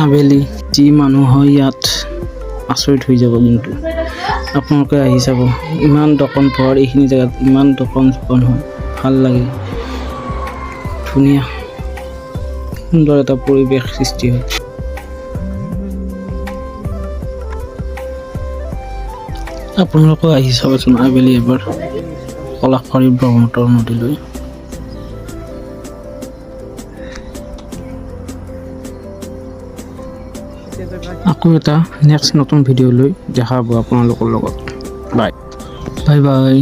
আবেলি যি মানুহ হয় ইয়াত আচৰিত হৈ যাব। কিন্তু আপোনালোকে আহি চাব, ইমান দোকান পোহাৰ এইখিনি জেগাত ইমান দোকান হয়, ভাল লাগে, ধুনীয়া সুন্দৰ এটা পৰিৱেশ সৃষ্টি হয়। আপোনালোকেও আহি চাবচোন আবেলি এবাৰ পলাশবাৰী ব্ৰহ্মপুত্ৰ নদীলৈ। আকৌ এটা নেক্সট নতুন ভিডিঅ' লৈ দেখা হ'ব আপোনালোকৰ লগত। Bye bye.